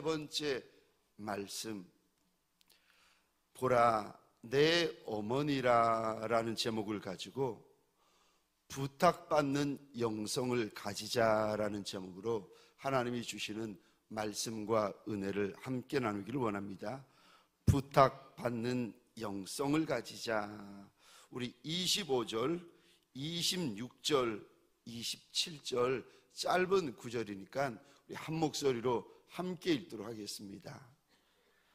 번째 말씀, 보라 내 어머니라 라는 제목을 가지고 부탁받는 영성을 가지자라는 제목으로 하나님이 주시는 말씀과 은혜를 함께 나누기를 원합니다. 부탁받는 영성을 가지자. 우리 25절, 26절, 27절 짧은 구절이니까 우리 한 목소리로 함께 읽도록 하겠습니다.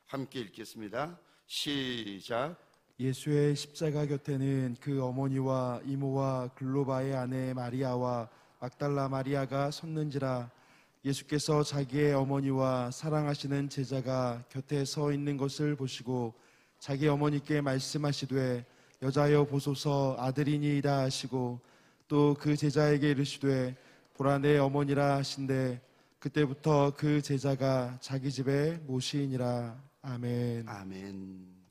함께 읽겠습니다. 시작. 예수의 십자가 곁에는 그 어머니와 이모와 글로바의 아내 마리아와 막달라 마리아가 섰는지라. 예수께서 자기의 어머니와 사랑하시는 제자가 곁에 서 있는 것을 보시고 자기 어머니께 말씀하시되 여자여 보소서 아들이니이다 하시고 또 그 제자에게 이르시되 보라 내 어머니라 하신대 그때부터 그 제자가 자기 집에 모시니라. 아멘. 아멘.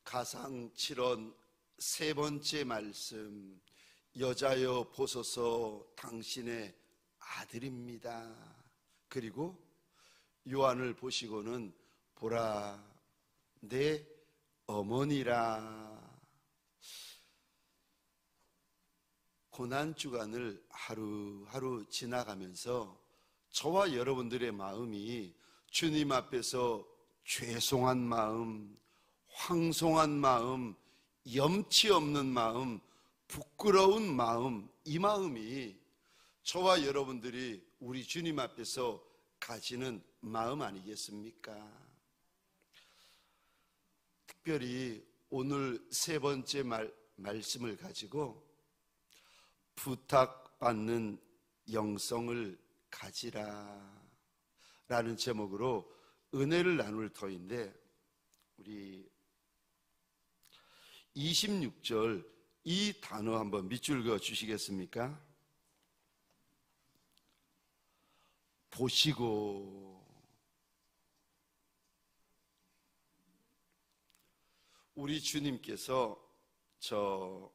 가상 7원 세 번째 말씀, 여자여 보소서 당신의 아들입니다. 그리고 요한을 보시고는 보라 내 어머니라. 고난주간을 하루하루 지나가면서 저와 여러분들의 마음이 주님 앞에서 죄송한 마음, 황송한 마음, 염치 없는 마음, 부끄러운 마음, 이 마음이 저와 여러분들이 우리 주님 앞에서 가지는 마음 아니겠습니까? 특별히 오늘 세 번째 말씀을 가지고 부탁받는 영성을 가지라 라는 제목으로 은혜를 나눌 터인데, 우리 26절 이 단어 한번 밑줄 그어 주시겠습니까? 보시고. 우리 주님께서 저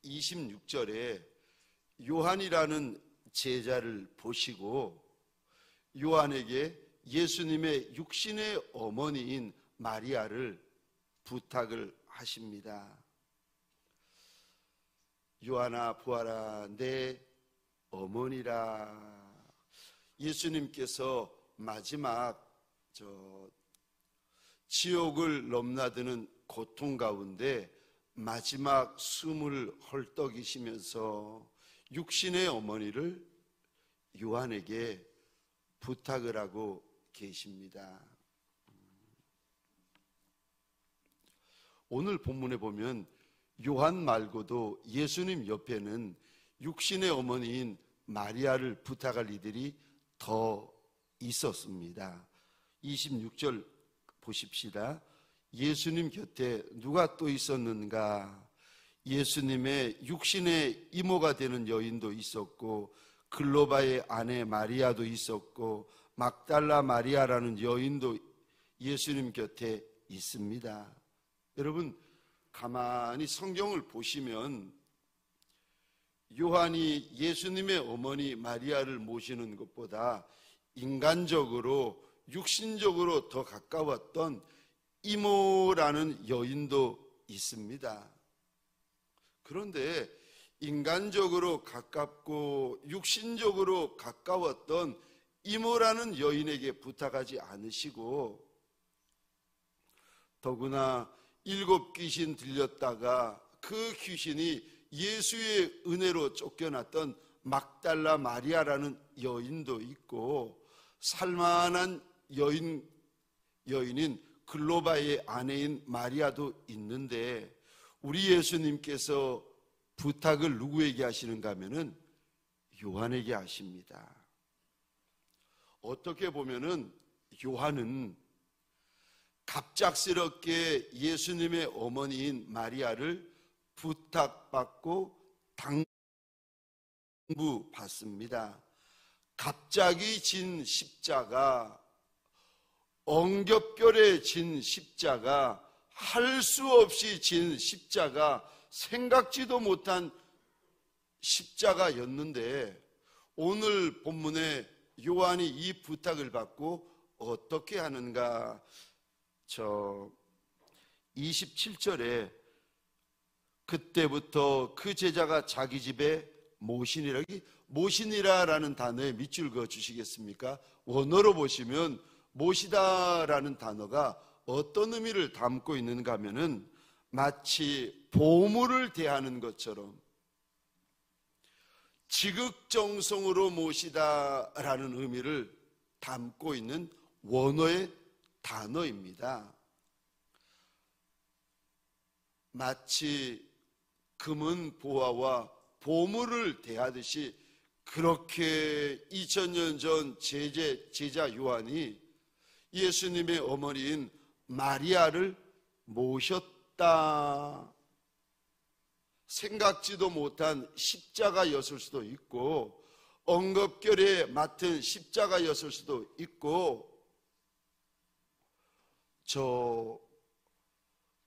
26절에 요한이라는 제자를 보시고 요한에게 예수님의 육신의 어머니인 마리아를 부탁을 하십니다. 요한아 보아라 내 어머니라. 예수님께서 마지막 지옥을 넘나드는 고통 가운데 마지막 숨을 헐떡이시면서 육신의 어머니를 요한에게 부탁을 하고 계십니다. 오늘 본문에 보면 요한 말고도 예수님 옆에는 육신의 어머니인 마리아를 부탁할 이들이 더 있었습니다. 26절 보십시다. 예수님 곁에 누가 또 있었는가? 예수님의 육신의 이모가 되는 여인도 있었고 글로바의 아내 마리아도 있었고 막달라 마리아라는 여인도 예수님 곁에 있습니다. 여러분 가만히 성경을 보시면 요한이 예수님의 어머니 마리아를 모시는 것보다 인간적으로 육신적으로 더 가까웠던 이모라는 여인도 있습니다. 그런데 인간적으로 가깝고 육신적으로 가까웠던 이모라는 여인에게 부탁하지 않으시고 더구나 7 귀신 들렸다가 그 귀신이 예수의 은혜로 쫓겨났던 막달라 마리아라는 여인도 있고 살만한 여인인 글로바의 아내인 마리아도 있는데 우리 예수님께서 부탁을 누구에게 하시는가 하면은 요한에게 하십니다. 어떻게 보면은 요한은 갑작스럽게 예수님의 어머니인 마리아를 부탁받고 당부받습니다. 갑자기 진 십자가, 엉겹결에 진 십자가, 할 수 없이 진 십자가, 생각지도 못한 십자가였는데 오늘 본문에 요한이 이 부탁을 받고 어떻게 하는가? 27절에 그때부터 그 제자가 자기 집에 모시니라라는 단어에 밑줄 그어 주시겠습니까? 원어로 보시면 모시다라는 단어가 어떤 의미를 담고 있는가 하면은 마치 보물을 대하는 것처럼 지극정성으로 모시다라는 의미를 담고 있는 원어의 단어입니다. 마치 금은 보화와 보물을 대하듯이 그렇게 2000년 전 제자 요한이 예수님의 어머니인 마리아를 모셨다. 생각지도 못한 십자가였을 수도 있고 엉겁결에 맡은 십자가였을 수도 있고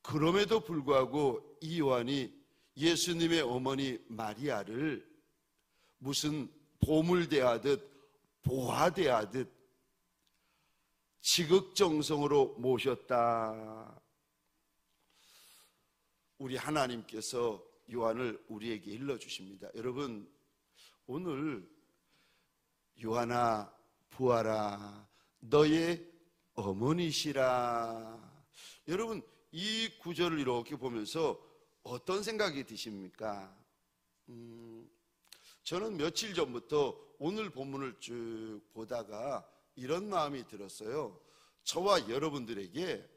그럼에도 불구하고 이 요한이 예수님의 어머니 마리아를 무슨 보물 대하듯 보화 대하듯 지극정성으로 모셨다. 우리 하나님께서 요한을 우리에게 일러주십니다. 여러분, 오늘 요한아 보아라 너의 어머니시라. 여러분, 이 구절을 이렇게 보면서 어떤 생각이 드십니까? 저는 며칠 전부터 오늘 본문을 쭉 보다가 이런 마음이 들었어요. 저와 여러분들에게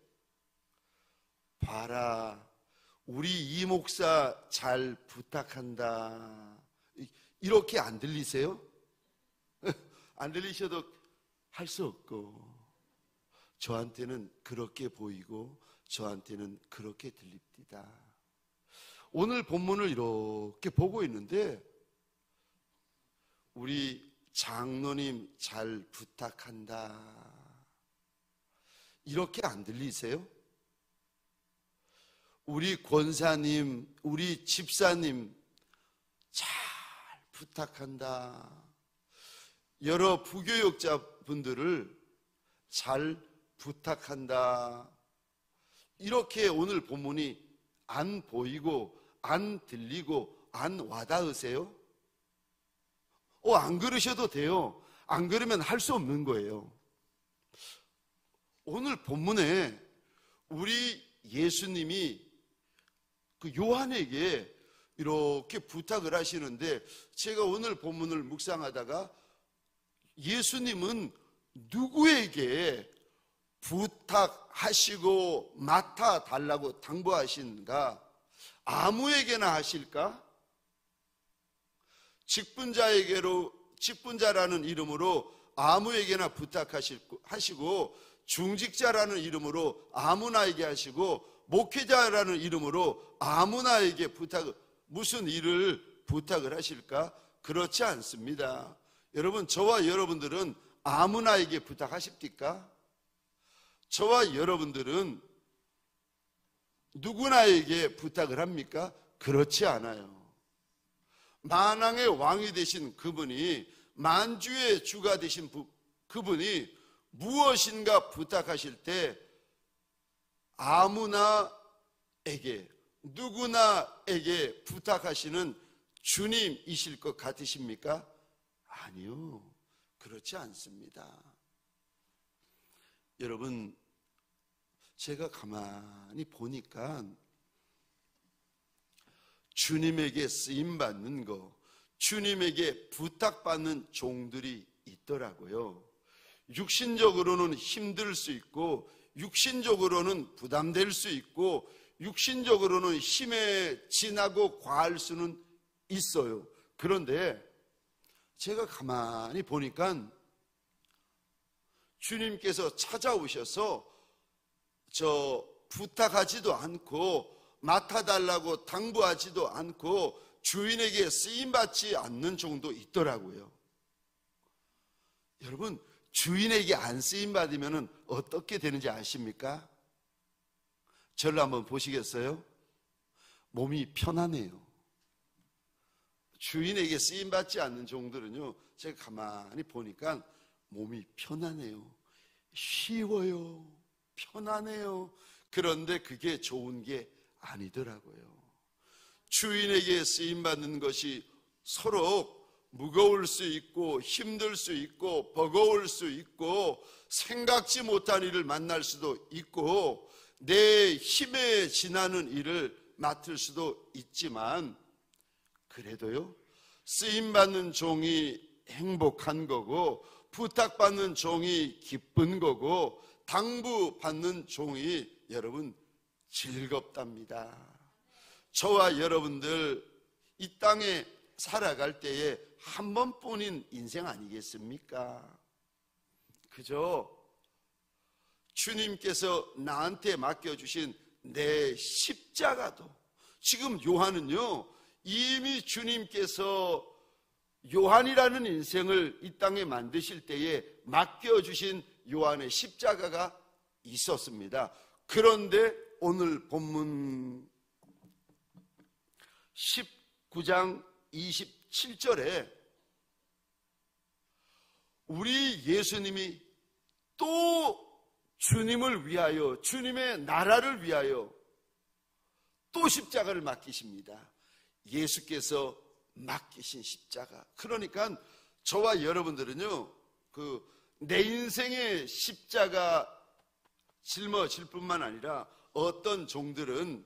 봐라 우리 이 목사 잘 부탁한다 이렇게 안 들리세요? 안 들리셔도 할 수 없고 저한테는 그렇게 보이고 저한테는 그렇게 들립니다. 오늘 본문을 이렇게 보고 있는데 우리 장로님 잘 부탁한다 이렇게 안 들리세요? 우리 권사님, 우리 집사님 잘 부탁한다. 여러 부교역자분들을 잘 부탁한다. 이렇게 오늘 본문이 안 보이고 안 들리고 안 와닿으세요? 안 그러셔도 돼요. 안 그러면 할 수 없는 거예요. 오늘 본문에 우리 예수님이 그 요한에게 이렇게 부탁을 하시는데 제가 오늘 본문을 묵상하다가 예수님은 누구에게 부탁하시고 맡아달라고 당부하신가? 아무에게나 하실까? 직분자라는 이름으로 아무에게나 부탁하시고 중직자라는 이름으로 아무나에게 하시고 목회자라는 이름으로 아무나에게 무슨 일을 부탁을 하실까? 그렇지 않습니다. 여러분, 저와 여러분들은 아무나에게 부탁하십니까? 저와 여러분들은 누구나에게 부탁을 합니까? 그렇지 않아요. 만왕의 왕이 되신 그분이, 만주의 주가 되신 그분이 무엇인가 부탁하실 때 아무나에게, 누구나에게 부탁하시는 주님이실 것 같으십니까? 아니요, 그렇지 않습니다. 여러분, 제가 가만히 보니까 주님에게 쓰임받는 거, 주님에게 부탁받는 종들이 있더라고요. 육신적으로는 힘들 수 있고 육신적으로는 부담될 수 있고 육신적으로는 힘에 지나고 과할 수는 있어요. 그런데 제가 가만히 보니까 주님께서 찾아오셔서 부탁하지도 않고 맡아달라고 당부하지도 않고 주인에게 쓰임받지 않는 종도 있더라고요. 여러분, 주인에게 안 쓰임받으면 어떻게 되는지 아십니까? 저를 한번 보시겠어요? 몸이 편하네요. 주인에게 쓰임받지 않는 종들은요, 제가 가만히 보니까 몸이 편안해요. 쉬워요. 편안해요. 그런데 그게 좋은 게 아니더라고요. 주인에게 쓰임받는 것이 서로 무거울 수 있고 힘들 수 있고 버거울 수 있고 생각지 못한 일을 만날 수도 있고 내 힘에 지나는 일을 맡을 수도 있지만 그래도요, 쓰임받는 종이 행복한 거고 부탁받는 종이 기쁜 거고 당부받는 종이 여러분 즐겁답니다. 저와 여러분들 이 땅에 살아갈 때에 한 번뿐인 인생 아니겠습니까? 그죠? 주님께서 나한테 맡겨주신 내 십자가도, 지금 요한은요 이미 주님께서 요한이라는 인생을 이 땅에 만드실 때에 맡겨주신 요한의 십자가가 있었습니다. 그런데 오늘 본문 19장 27절에 우리 예수님이 또 주님을 위하여, 주님의 나라를 위하여 또 십자가를 맡기십니다. 예수께서 맡기신 십자가. 그러니까 저와 여러분들은요, 내 인생의 십자가 짊어질 뿐만 아니라 어떤 종들은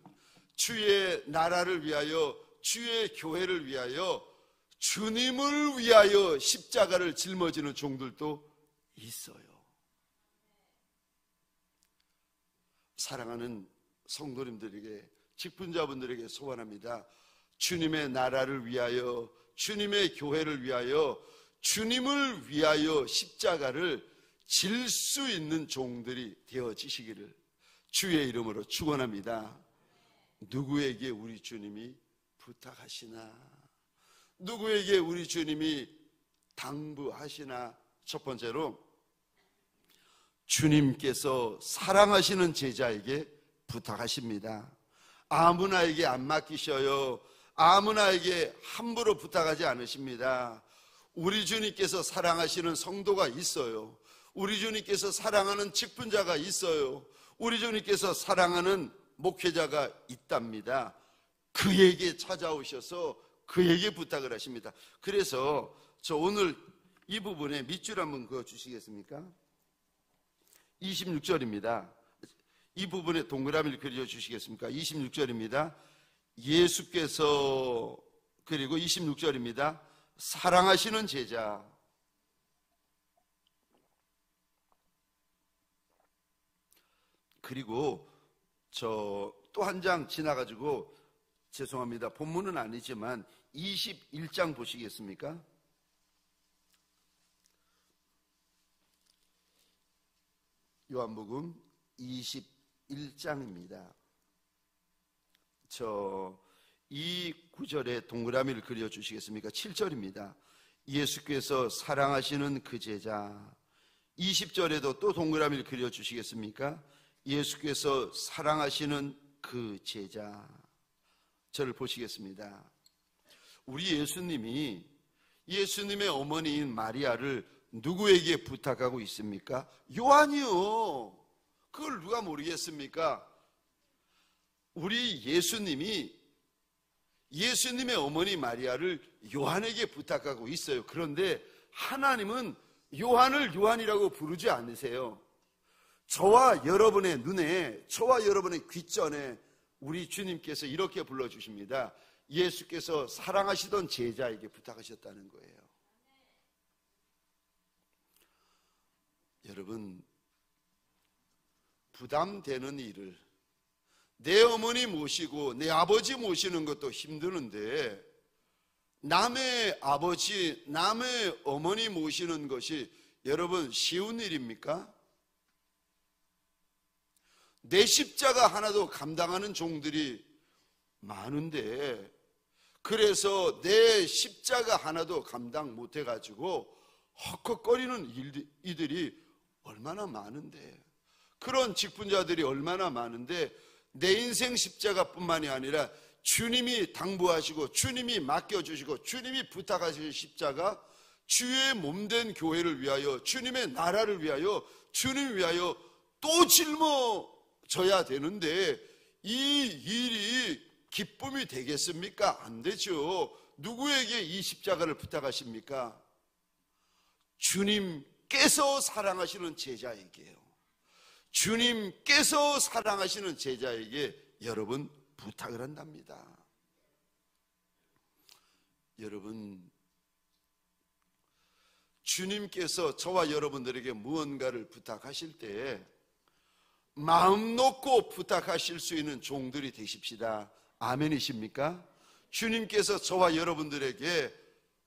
주의 나라를 위하여, 주의 교회를 위하여, 주님을 위하여 십자가를 짊어지는 종들도 있어요. 사랑하는 성도님들에게, 직분자분들에게 소원합니다. 주님의 나라를 위하여, 주님의 교회를 위하여, 주님을 위하여 십자가를 질 수 있는 종들이 되어지시기를 주의 이름으로 축원합니다. 누구에게 우리 주님이 부탁하시나? 누구에게 우리 주님이 당부하시나? 첫 번째로 주님께서 사랑하시는 제자에게 부탁하십니다. 아무나에게 안 맡기셔요. 아무나에게 함부로 부탁하지 않으십니다. 우리 주님께서 사랑하시는 성도가 있어요. 우리 주님께서 사랑하는 직분자가 있어요. 우리 주님께서 사랑하는 목회자가 있답니다. 그에게 찾아오셔서 그에게 부탁을 하십니다. 그래서 저 오늘 이 부분에 밑줄 한번 그어주시겠습니까? 26절입니다. 이 부분에 동그라미를 그려주시겠습니까? 26절입니다. 예수께서, 그리고 26절입니다. 사랑하시는 제자. 그리고 저 또 한 장 지나가지고, 죄송합니다. 본문은 아니지만 21장 보시겠습니까? 요한복음 21장입니다. 이 구절에 동그라미를 그려주시겠습니까? 7절입니다. 예수께서 사랑하시는 그 제자. 20절에도 또 동그라미를 그려주시겠습니까? 예수께서 사랑하시는 그 제자. 저를 보시겠습니다. 우리 예수님이 예수님의 어머니인 마리아를 누구에게 부탁하고 있습니까? 요한이요. 그걸 누가 모르겠습니까? 우리 예수님이 예수님의 어머니 마리아를 요한에게 부탁하고 있어요. 그런데 하나님은 요한을 요한이라고 부르지 않으세요. 저와 여러분의 눈에, 저와 여러분의 귓전에 우리 주님께서 이렇게 불러주십니다. 예수께서 사랑하시던 제자에게 부탁하셨다는 거예요. 여러분, 부담되는 일을, 내 어머니 모시고 내 아버지 모시는 것도 힘드는데 남의 아버지, 남의 어머니 모시는 것이 여러분 쉬운 일입니까? 내 십자가 하나도 감당하는 종들이 많은데, 그래서 내 십자가 하나도 감당 못해가지고 헉헉거리는 이들이 얼마나 많은데, 그런 직분자들이 얼마나 많은데, 내 인생 십자가뿐만이 아니라 주님이 당부하시고 주님이 맡겨주시고 주님이 부탁하실 십자가, 주의 몸된 교회를 위하여, 주님의 나라를 위하여, 주님을 위하여 또 짊어져야 되는데 이 일이 기쁨이 되겠습니까? 안 되죠. 누구에게 이 십자가를 부탁하십니까? 주님께서 사랑하시는 제자에게요. 주님께서 사랑하시는 제자에게 여러분 부탁을 한답니다. 여러분, 주님께서 저와 여러분들에게 무언가를 부탁하실 때 마음 놓고 부탁하실 수 있는 종들이 되십시다. 아멘이십니까? 주님께서 저와 여러분들에게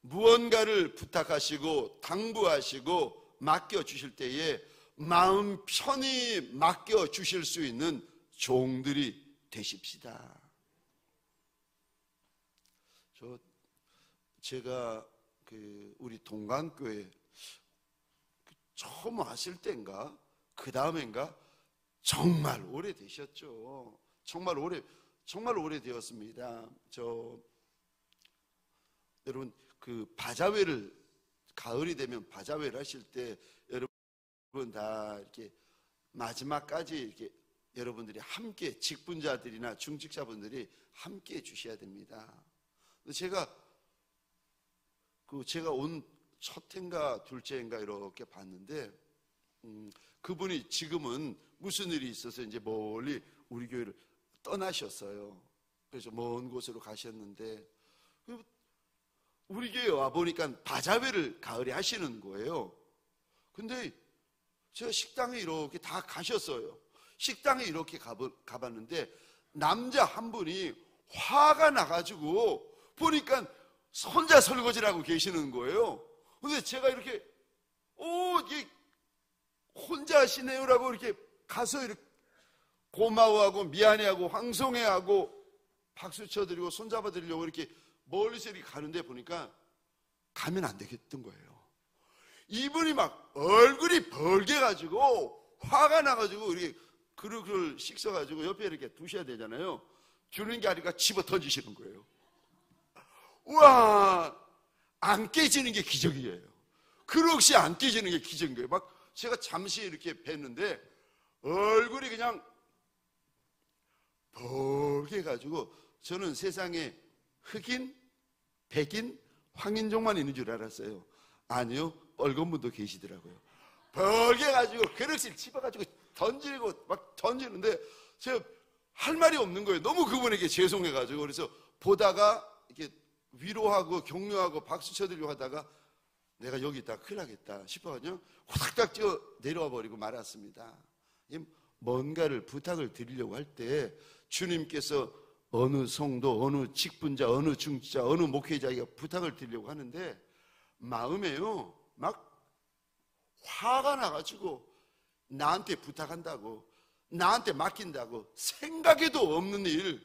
무언가를 부탁하시고 당부하시고 맡겨주실 때에 마음 편히 맡겨주실 수 있는 종들이 되십시다. 제가 우리 동강교회 처음 왔을 때인가 그 다음인가 정말 오래되셨죠. 정말 오래되었습니다. 여러분 바자회를 가을이 되면 바자회를 하실 때 여러분 다 이렇게 마지막까지 이렇게 여러분들이 함께 직분자들이나 중직자분들이 함께 해주셔야 됩니다. 제가 온 첫 해인가 둘째 해인가 이렇게 봤는데 그분이 지금은 무슨 일이 있어서 이제 멀리 우리 교회를 떠나셨어요. 그래서 먼 곳으로 가셨는데 우리 교회 와 보니까 바자회를 가을에 하시는 거예요. 근데 제가 식당에 이렇게 다 가셨어요. 식당에 이렇게 가봤는데 남자 한 분이 화가 나가지고 보니까 혼자 설거지를 하고 계시는 거예요. 근데 제가 이렇게 이게 혼자 하시네요라고 이렇게 가서 이렇게 고마워하고 미안해하고 황송해하고 박수 쳐드리고 손잡아드리려고 이렇게 멀리서 이렇게 가는데 보니까 가면 안 되겠던 거예요. 이분이 막 얼굴이 벌게가지고 화가 나가지고 이렇게 그릇을 씻어가지고 옆에 이렇게 두셔야 되잖아요. 주는 게 아니라 집어 던지시는 거예요. 우와, 안 깨지는 게 기적이에요. 그릇이 안 깨지는 게 기적인 거예요. 막 제가 잠시 이렇게 뵀는데 얼굴이 그냥 벌게가지고 저는 세상에 흑인, 백인, 황인종만 있는 줄 알았어요. 아니요, 빨간 분도 계시더라고요. 벌게가지고 그릇을 집어가지고 던지고 막 던지는데 제가 할 말이 없는 거예요. 너무 그분에게 죄송해가지고. 그래서 보다가 이렇게 위로하고 격려하고 박수 쳐드리려고 하다가 내가 여기 있다 큰일 나겠다 싶어가지고 후닥닥 뛰어 내려와 버리고 말았습니다. 뭔가를 부탁을 드리려고 할 때 주님께서 어느 성도, 어느 직분자, 어느 중직자, 어느 목회자에게 부탁을 드리려고 하는데 마음에요 막 화가 나가지고 나한테 부탁한다고, 나한테 맡긴다고, 생각에도 없는 일,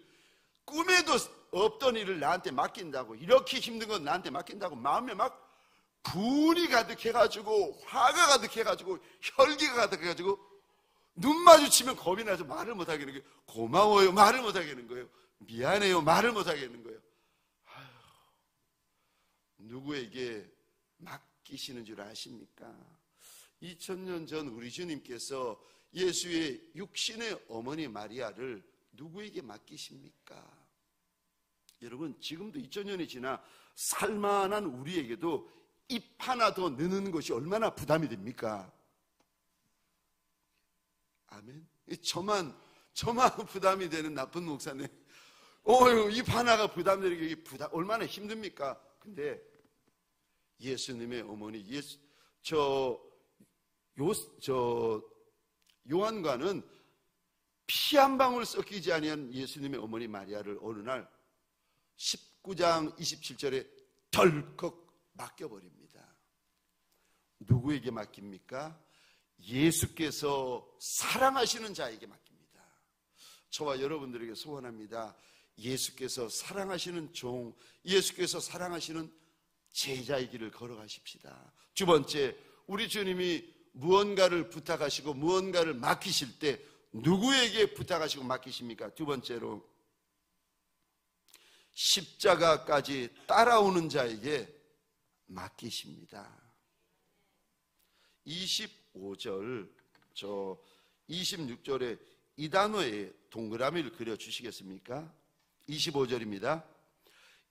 꿈에도 없던 일을 나한테 맡긴다고, 이렇게 힘든 건 나한테 맡긴다고 마음에 막 분이 가득해가지고 화가 가득해가지고 혈기가 가득해가지고 눈 마주치면 겁이 나서 말을 못하겠는 거예요. 고마워요 말을 못하겠는 거예요. 미안해요 말을 못하겠는 거예요. 아휴, 누구에게 맡기시는 줄 아십니까? 2000년 전 우리 주님께서 예수의 육신의 어머니 마리아를 누구에게 맡기십니까? 여러분 지금도 2000년이 지나 살만한 우리에게도 입 하나 더 넣는 것이 얼마나 부담이 됩니까? 아멘. 저만 부담이 되는 나쁜 목사님. 입 하나가 부담되는 게 얼마나 힘듭니까? 근데 예수님의 어머니 요한과는 피 한 방울 섞이지 아니한 예수님의 어머니 마리아를 어느 날 19장 27절에 덜컥 맡겨버립니다. 누구에게 맡깁니까? 예수께서 사랑하시는 자에게 맡깁니다. 저와 여러분들에게 소원합니다. 예수께서 사랑하시는 종, 예수께서 사랑하시는 제자의 길을 걸어가십시다. 두 번째, 우리 주님이 무언가를 부탁하시고 무언가를 맡기실 때 누구에게 부탁하시고 맡기십니까? 두 번째로 십자가까지 따라오는 자에게 맡기십니다. 25절, 26절에 이 단어에 동그라미를 그려주시겠습니까? 25절입니다.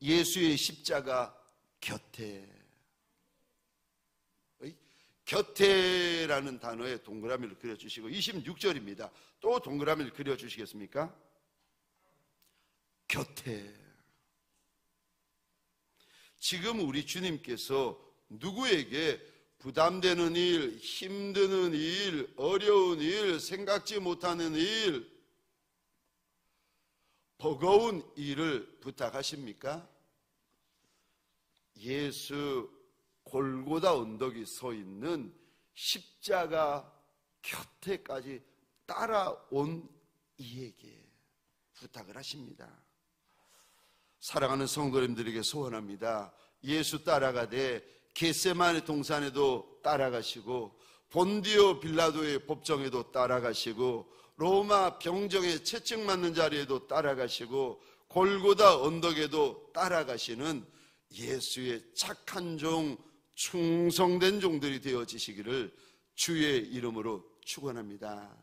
예수의 십자가 곁에. 곁에라는 단어에 동그라미를 그려주시고 26절입니다. 또 동그라미를 그려주시겠습니까? 곁에. 지금 우리 주님께서 누구에게 부담되는 일, 힘드는 일, 어려운 일, 생각지 못하는 일, 버거운 일을 부탁하십니까? 예수 골고다 언덕이 서 있는 십자가 곁에까지 따라온 이에게 부탁을 하십니다. 사랑하는 성도님들에게 소원합니다. 예수 따라가되 겟세마네 동산에도 따라가시고 본디오 빌라도의 법정에도 따라가시고 로마 병정의 채찍 맞는 자리에도 따라가시고 골고다 언덕에도 따라가시는 예수의 착한 종, 충성된 종들이 되어지시기를 주의 이름으로 축원합니다.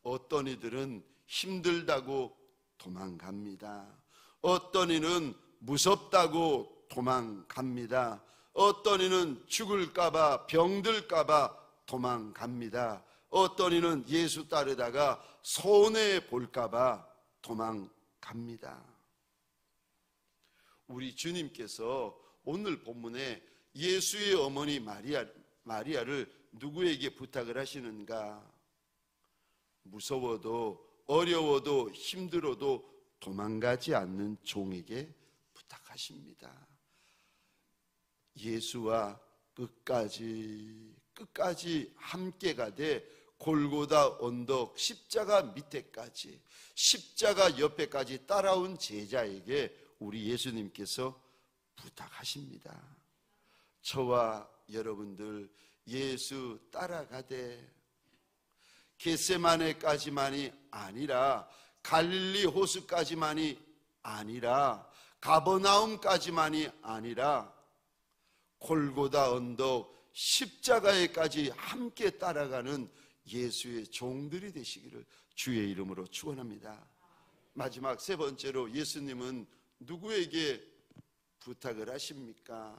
어떤 이들은 힘들다고 도망갑니다. 어떤 이는 무섭다고 도망갑니다. 어떤 이는 죽을까봐, 병들까봐 도망갑니다. 어떤 이는 예수 따르다가 손해볼까봐 도망갑니다. 우리 주님께서 오늘 본문에 예수의 어머니 마리아를 누구에게 부탁을 하시는가? 무서워도 어려워도 힘들어도 도망가지 않는 종에게 부탁하십니다. 예수와 끝까지 함께 가되 골고다 언덕 십자가 밑에까지, 십자가 옆에까지 따라온 제자에게 우리 예수님께서 부탁하십니다. 저와 여러분들 예수 따라가되 겟세마네까지만이 아니라 갈릴리 호수까지만이 아니라 가버나움까지만이 아니라 골고다 언덕 십자가에까지 함께 따라가는 예수의 종들이 되시기를 주의 이름으로 축원합니다. 마지막 세 번째로 예수님은 누구에게 부탁을 하십니까?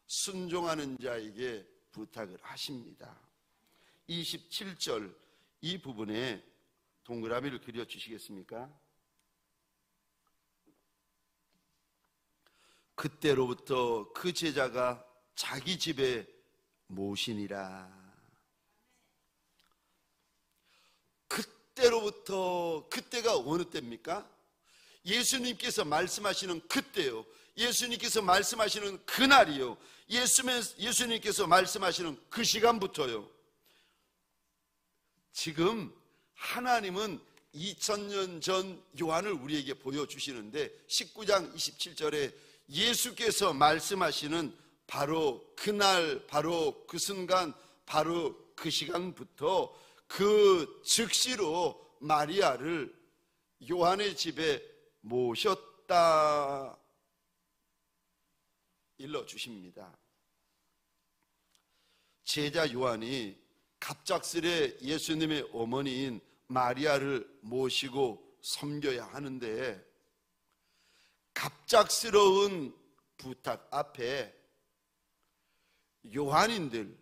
순종하는 자에게 부탁을 하십니다. 27절 이 부분에 동그라미를 그려주시겠습니까? 그때로부터 그 제자가 자기 집에 모시니라. 그때로부터, 그때가 어느 때입니까? 예수님께서 말씀하시는 그때요. 예수님께서 말씀하시는 그날이요. 예수님께서 말씀하시는 그 시간부터요. 지금 하나님은 2000년 전 요한을 우리에게 보여주시는데 19장 27절에 예수께서 말씀하시는 바로 그날, 바로 그 순간, 바로 그 시간부터 그 즉시로 마리아를 요한의 집에 모셨다 일러주십니다. 제자 요한이 갑작스레 예수님의 어머니인 마리아를 모시고 섬겨야 하는데 갑작스러운 부탁 앞에 요한인들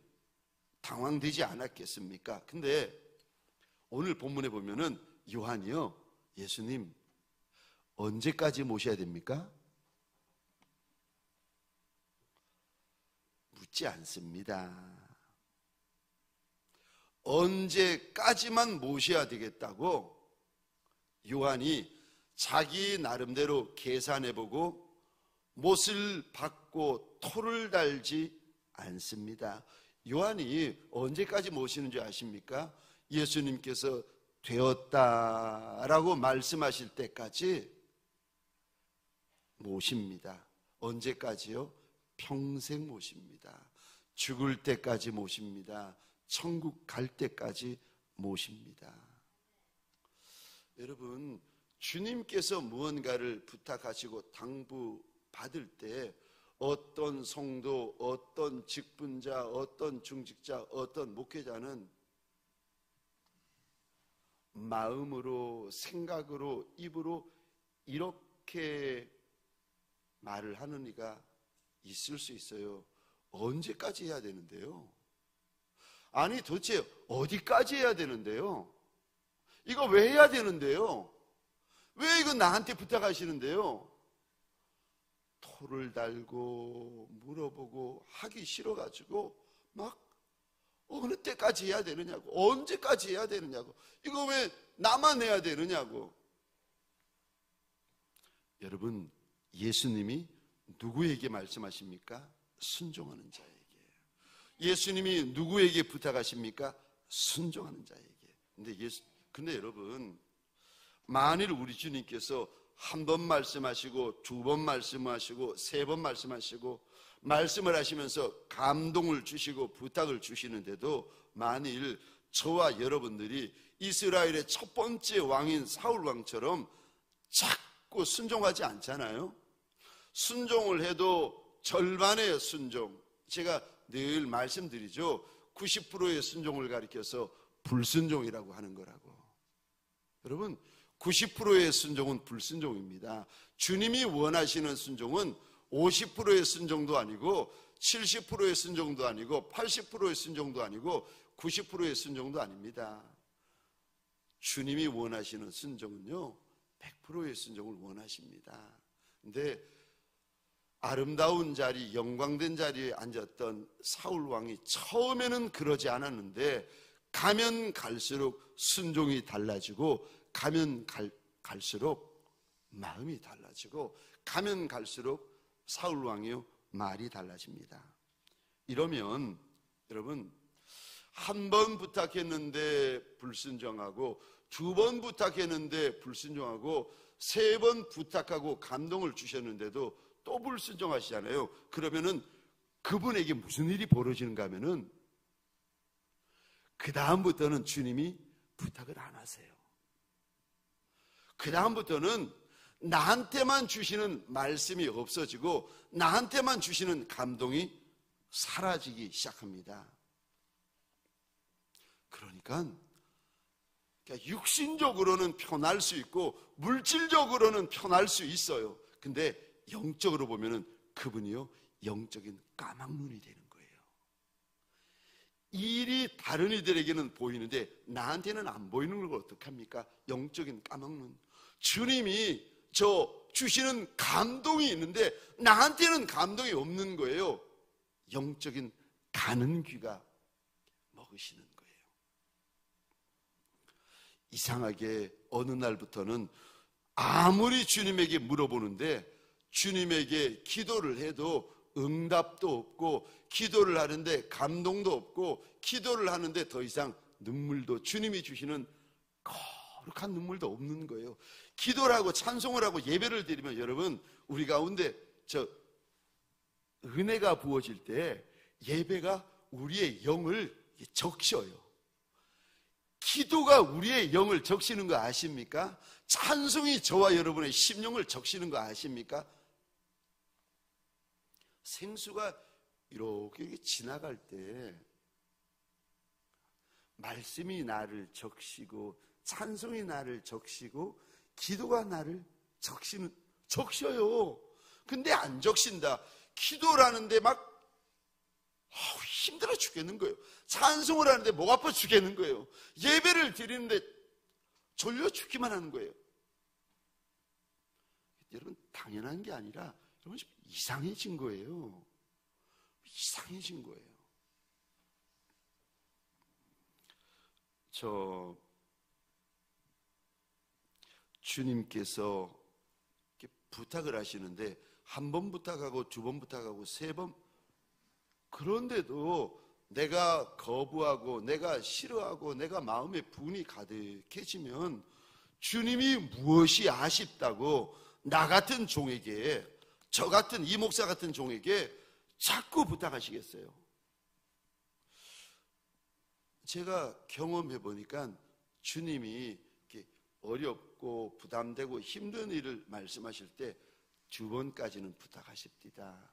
당황되지 않았겠습니까? 근데 오늘 본문에 보면은 요한이요, 예수님 언제까지 모셔야 됩니까? 묻지 않습니다. 언제까지만 모셔야 되겠다고 요한이 자기 나름대로 계산해보고 못을 박고 토를 달지 않습니다. 요한이 언제까지 모시는 줄 아십니까? 예수님께서 되었다라고 말씀하실 때까지 모십니다. 언제까지요? 평생 모십니다. 죽을 때까지 모십니다. 천국 갈 때까지 모십니다. 여러분, 주님께서 무언가를 부탁하시고 당부받을 때 어떤 성도, 어떤 직분자, 어떤 중직자, 어떤 목회자는 마음으로, 생각으로, 입으로 이렇게 말을 하는 이가 있을 수 있어요. 언제까지 해야 되는데요? 아니 도대체 어디까지 해야 되는데요? 이거 왜 해야 되는데요? 왜 이거 나한테 부탁하시는데요? 토를 달고 물어보고 하기 싫어가지고 막 어느 때까지 해야 되느냐고, 언제까지 해야 되느냐고, 이거 왜 나만 해야 되느냐고. 여러분, 예수님이 누구에게 말씀하십니까? 순종하는 자에게. 예수님이 누구에게 부탁하십니까? 순종하는 자에게. 근데 여러분, 만일 우리 주님께서 한 번 말씀하시고, 두 번 말씀하시고, 세 번 말씀하시고, 말씀을 하시면서 감동을 주시고 부탁을 주시는데도 만일 저와 여러분들이 이스라엘의 첫 번째 왕인 사울 왕처럼 자꾸 순종하지 않잖아요. 순종을 해도 절반의 순종, 제가 늘 말씀드리죠. 90%의 순종을 가리켜서 불순종이라고 하는 거라고. 여러분, 90%의 순종은 불순종입니다. 주님이 원하시는 순종은 50%의 순종도 아니고 70%의 순종도 아니고 80%의 순종도 아니고 90%의 순종도 아닙니다. 주님이 원하시는 순종은요, 100%의 순종을 원하십니다. 근데 아름다운 자리, 영광된 자리에 앉았던 사울 왕이 처음에는 그러지 않았는데 가면 갈수록 순종이 달라지고, 가면 갈수록 마음이 달라지고, 가면 갈수록 사울 왕이요, 말이 달라집니다. 이러면 여러분, 한 번 부탁했는데 불순종하고, 두 번 부탁했는데 불순종하고, 세 번 부탁하고 감동을 주셨는데도 또 불순종하시잖아요. 그러면은 그분에게 무슨 일이 벌어지는가 하면은 그 다음부터는 주님이 부탁을 안 하세요. 그 다음부터는 나한테만 주시는 말씀이 없어지고 나한테만 주시는 감동이 사라지기 시작합니다. 그러니까 육신적으로는 편할 수 있고 물질적으로는 편할 수 있어요. 근데 영적으로 보면은 그분이요, 영적인 까막눈이 되는 거예요. 일이 다른 이들에게는 보이는데 나한테는 안 보이는 걸 어떡합니까? 영적인 까막눈. 주님이 주시는 감동이 있는데 나한테는 감동이 없는 거예요. 영적인 가는 귀가 먹으시는 거예요. 이상하게 어느 날부터는 아무리 주님에게 물어보는데 주님에게 기도를 해도 응답도 없고, 기도를 하는데 감동도 없고, 기도를 하는데 더 이상 눈물도, 주님이 주시는 거룩한 눈물도 없는 거예요. 기도를 하고 찬송을 하고 예배를 드리면 여러분, 우리 가운데 은혜가 부어질 때 예배가 우리의 영을 적셔요. 기도가 우리의 영을 적시는 거 아십니까? 찬송이 저와 여러분의 심령을 적시는 거 아십니까? 생수가 이렇게 지나갈 때 말씀이 나를 적시고, 찬송이 나를 적시고, 기도가 나를 적셔요. 근데 안 적신다. 기도를 하는데 막 힘들어 죽겠는 거예요. 찬송을 하는데 목 아파 죽겠는 거예요. 예배를 드리는데 졸려 죽기만 하는 거예요. 여러분, 당연한 게 아니라 여러분 좀 이상해진 거예요. 이상해진 거예요. 주님께서 이렇게 부탁을 하시는데 한 번 부탁하고 두 번 부탁하고 세 번, 그런데도 내가 거부하고 내가 싫어하고 내가 마음에 분이 가득해지면 주님이 무엇이 아쉽다고 나 같은 종에게, 저 같은 이 목사 같은 종에게 자꾸 부탁하시겠어요? 제가 경험해 보니까 주님이 이렇게 어렵고 부담되고 힘든 일을 말씀하실 때 두 번까지는 부탁하십니다.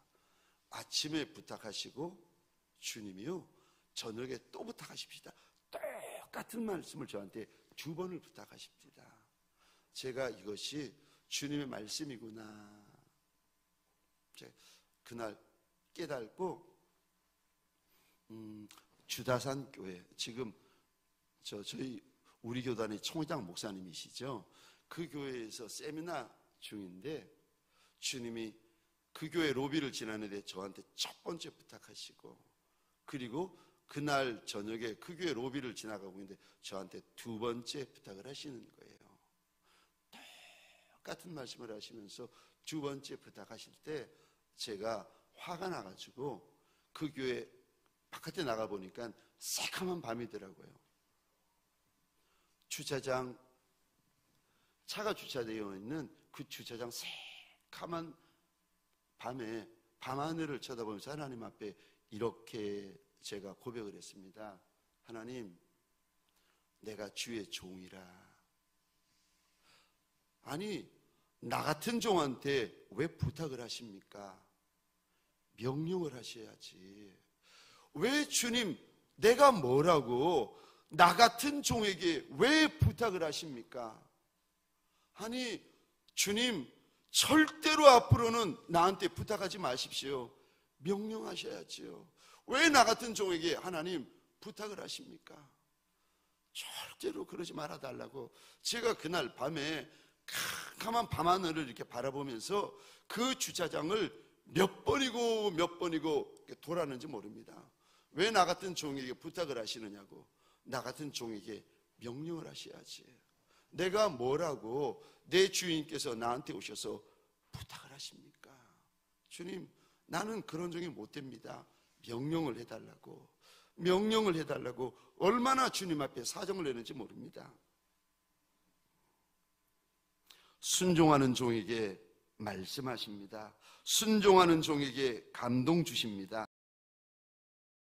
아침에 부탁하시고 주님이요 저녁에 또 부탁하십시다. 똑같은 말씀을 저한테 2번을 부탁하십니다. 제가 이것이 주님의 말씀이구나 제가 그날 깨닫고 주다산 교회 지금 저희 우리 교단의 총회장 목사님이시죠. 그 교회에서 세미나 중인데 주님이 그 교회 로비를 지나는데 저한테 첫 번째 부탁하시고 그리고 그날 저녁에 그 교회 로비를 지나가고 있는데 저한테 2번째 부탁을 하시는 거예요. 똑같은 말씀을 하시면서 2번째 부탁하실 때 제가 화가 나가지고 그 교회 바깥에 나가보니까 새카만 밤이더라고요. 주차장 차가 주차되어 있는 그 주차장 새카만 밤에 밤하늘을 쳐다보면서 하나님 앞에 이렇게 제가 고백을 했습니다. 하나님, 내가 주의 종이라. 아니, 나 같은 종한테 왜 부탁을 하십니까? 명령을 하셔야지. 왜 주님, 내가 뭐라고 나 같은 종에게 왜 부탁을 하십니까? 아니, 주님, 절대로 앞으로는 나한테 부탁하지 마십시오. 명령하셔야지요. 왜 나 같은 종에게 하나님 부탁을 하십니까? 절대로 그러지 말아달라고. 제가 그날 밤에 캄캄한 밤하늘을 이렇게 바라보면서 그 주차장을 몇 번이고 돌았는지 모릅니다. 왜 나 같은 종에게 부탁을 하시느냐고. 나 같은 종에게 명령을 하셔야지. 내가 뭐라고 내 주인께서 나한테 오셔서 부탁을 하십니까? 주님, 나는 그런 종이 못 됩니다. 명령을 해달라고 얼마나 주님 앞에 사정을 내는지 모릅니다. 순종하는 종에게 말씀하십니다. 순종하는 종에게 감동 주십니다.